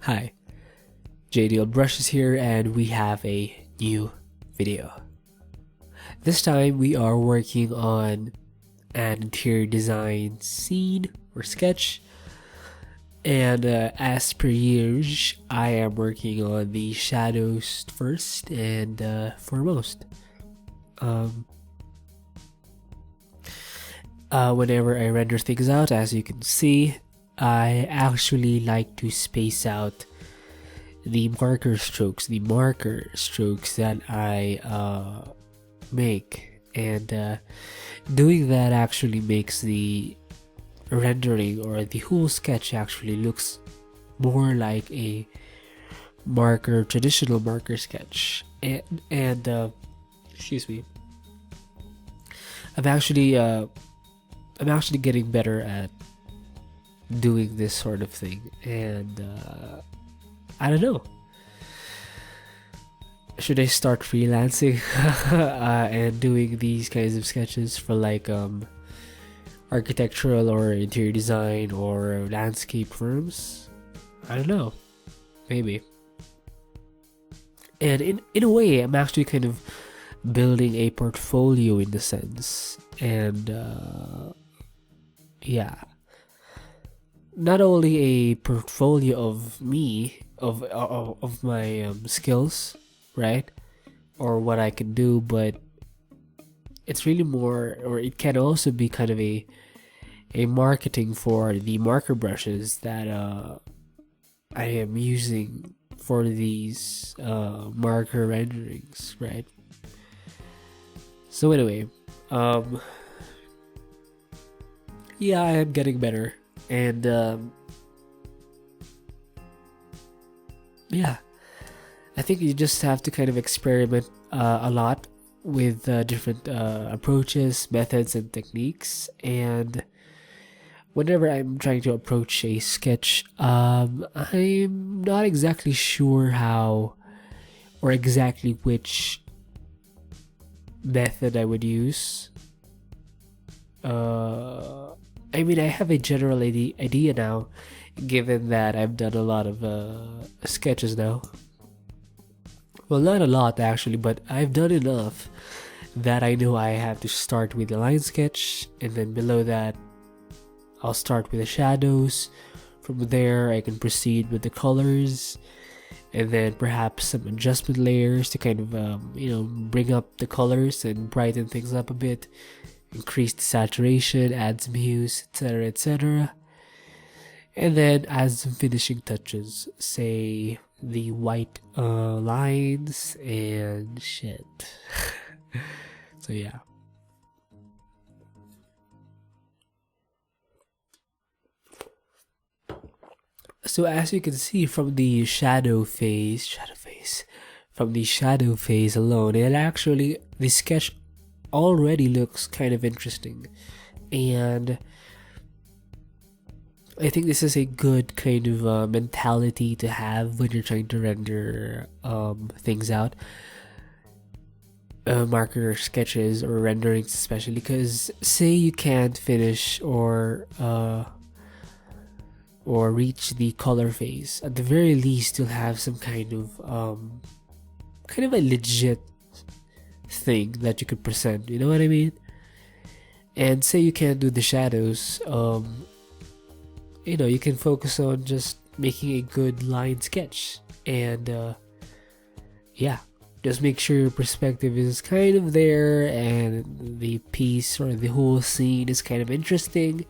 Hi, JDL Brushes here, and we have a new video. This time we are working on an interior design scene or sketch, and as per years, I am working on the shadows first and foremost. Whenever I render things out, as you can see, I actually like to space out the marker strokes that I make, and doing that actually makes the rendering or the whole sketch actually looks more like a traditional marker sketch. And excuse me, I'm actually I'm actually getting better at doing this sort of thing, and I don't know. Should I start freelancing and doing these kinds of sketches for like architectural or interior design or landscape firms? I don't know. Maybe. And in a way, I'm actually kind of building a portfolio in the sense, and yeah, not only a portfolio of me of my skills, right, or what I can do, but it's really more, or it can also be kind of a marketing for the marker brushes that I am using for these marker renderings, right? So anyway, yeah, I am getting better, and yeah, I think you just have to kind of experiment a lot with different approaches, methods, and techniques. And whenever I'm trying to approach a sketch, I'm not exactly sure how or exactly which method I would use. I mean, I have a general idea now, given that I've done a lot of sketches now. Well, not a lot actually, but I've done enough that I know I have to start with the line sketch, and then below that, I'll start with the shadows. From there, I can proceed with the colors, and then perhaps some adjustment layers to kind of, bring up the colors and brighten things up a bit, increase the saturation, add some hues, etc., etc. And then add some finishing touches, say the white lines and shit. So yeah. So as you can see from the shadow phase alone, the sketch already looks kind of interesting, and I think this is a good kind of mentality to have when you're trying to render things out, marker sketches or renderings, especially because say you can't finish or reach the color phase. At the very least, you'll have some kind of a legit thing that you could present. You know what I mean? And say you can't do the shadows, you can focus on just making a good line sketch, and yeah, just make sure your perspective is kind of there and the piece or the whole scene is kind of interesting,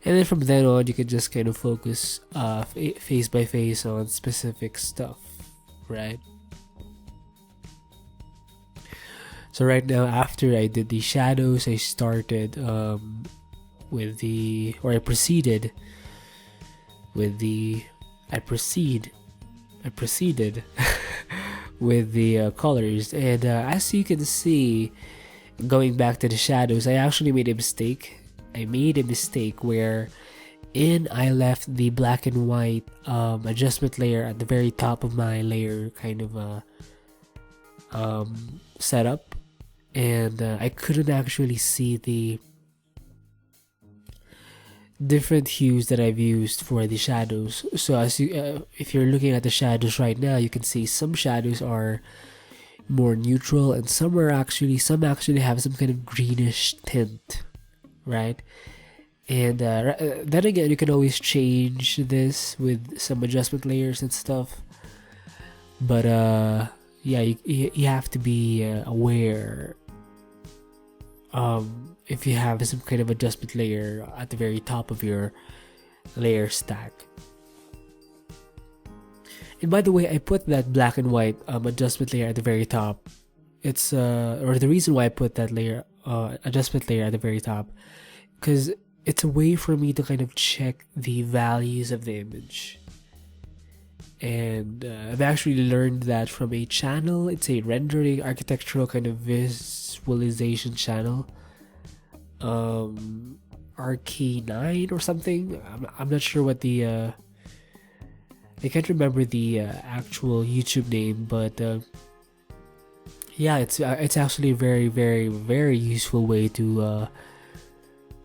and then from then on you can just kind of focus face by face on specific stuff, right? So right now, after I did the shadows, I started I proceeded with with the colors, and as you can see, going back to the shadows, I actually made a mistake. I made a mistake where I left the black and white adjustment layer at the very top of my layer kind of setup, and I couldn't actually see different hues that I've used for the shadows. So if you're looking at the shadows right now, you can see some shadows are more neutral, and some actually have some kind of greenish tint, right? And then again, you can always change this with some adjustment layers and stuff. But yeah, you have to be aware if you have some kind of adjustment layer at the very top of your layer stack. And by the way, I put that black and white adjustment layer at the very top. It's or the reason why I put that layer adjustment layer at the very top, because it's a way for me to kind of check the values of the image. And I've actually learned that from a channel. It's a rendering architectural kind of visualization channel, RK9 or something. I'm not sure what the I can't remember the actual YouTube name, but yeah, it's actually a very, very, very useful way to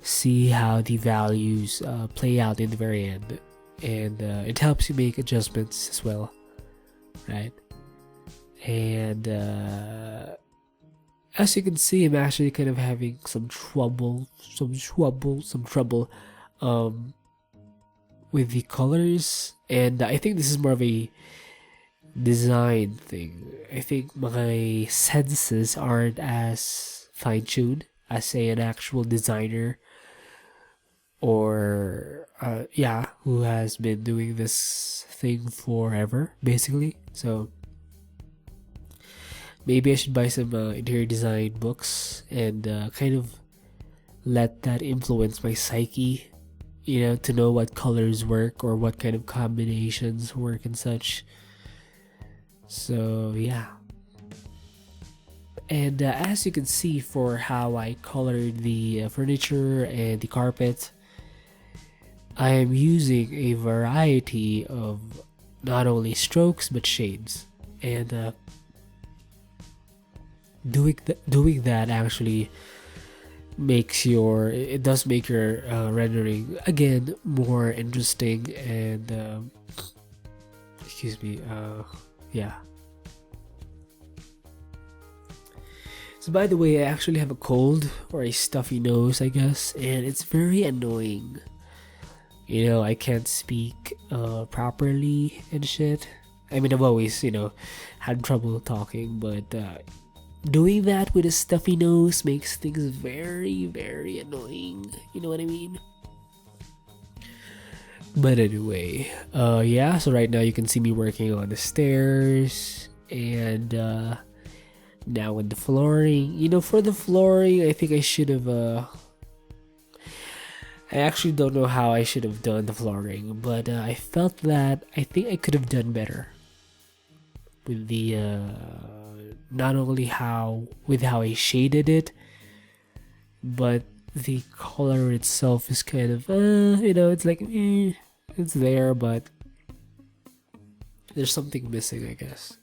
see how the values play out in the very end, and it helps you make adjustments as well, right? And as you can see, I'm actually kind of having some trouble with the colors, and I think this is more of a design thing. I think my senses aren't as fine-tuned as, say, an actual designer, or yeah, who has been doing this thing forever, basically. So maybe I should buy some interior design books and kind of let that influence my psyche, to know what colors work or what kind of combinations work and such. So yeah. And as you can see, for how I colored the furniture and the carpet, I am using a variety of not only strokes but shades. And doing that actually does make your rendering again more interesting, and excuse me, yeah. So by the way, I actually have a cold or a stuffy nose, I guess, and it's very annoying. I can't speak properly and shit. I mean, I've always had trouble talking, but doing that with a stuffy nose makes things very, very annoying. You know what I mean? But anyway, yeah, so right now you can see me working on the stairs, and now with the flooring. For the flooring, I think I should have I actually don't know how I should have done the flooring, but I felt that I think I could have done better with the not only how I shaded it, but the color itself is kind of it's like it's there, but there's something missing, I guess.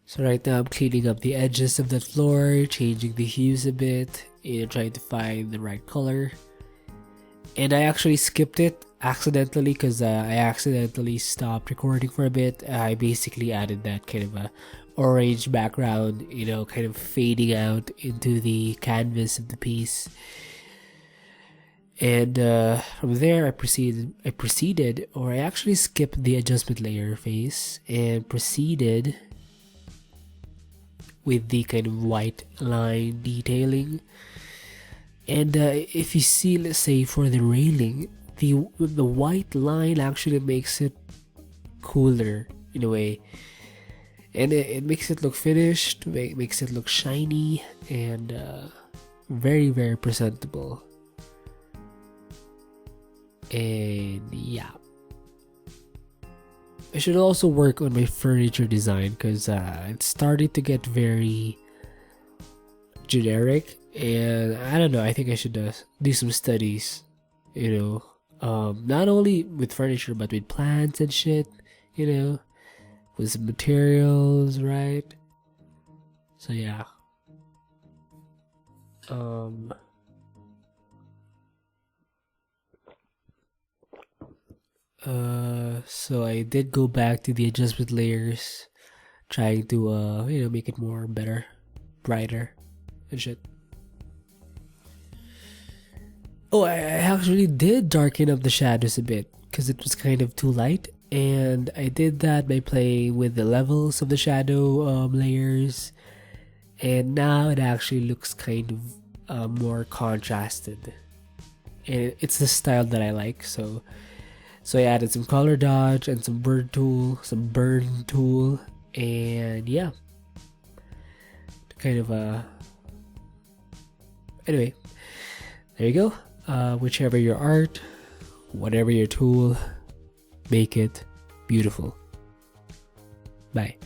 So right now I'm cleaning up the edges of the floor, changing the hues a bit, and trying to find the right color. And I actually skipped it accidentally because I accidentally stopped recording for a bit. I basically added that kind of a orange background, kind of fading out into the canvas of the piece. And from there, I actually skipped the adjustment layer phase and proceeded with the kind of white line detailing. And if you see, let's say for the railing, the white line actually makes it cooler in a way, and it makes it look finished, makes it look shiny, and very, very presentable. And yeah, I should also work on my furniture design because it started to get very generic, and I don't know, I think I should do some studies, not only with furniture but with plants and shit, with some materials, right? So yeah. So I did go back to the adjustment layers, trying to make it more better, brighter, and shit. Oh, I actually did darken up the shadows a bit because it was kind of too light, and I did that by playing with the levels of the shadow layers, and now it actually looks kind of more contrasted, and it's the style that I like. So I added some color dodge and some burn tool, and yeah, kind of anyway, there you go. Whichever your art, whatever your tool, make it beautiful. Bye.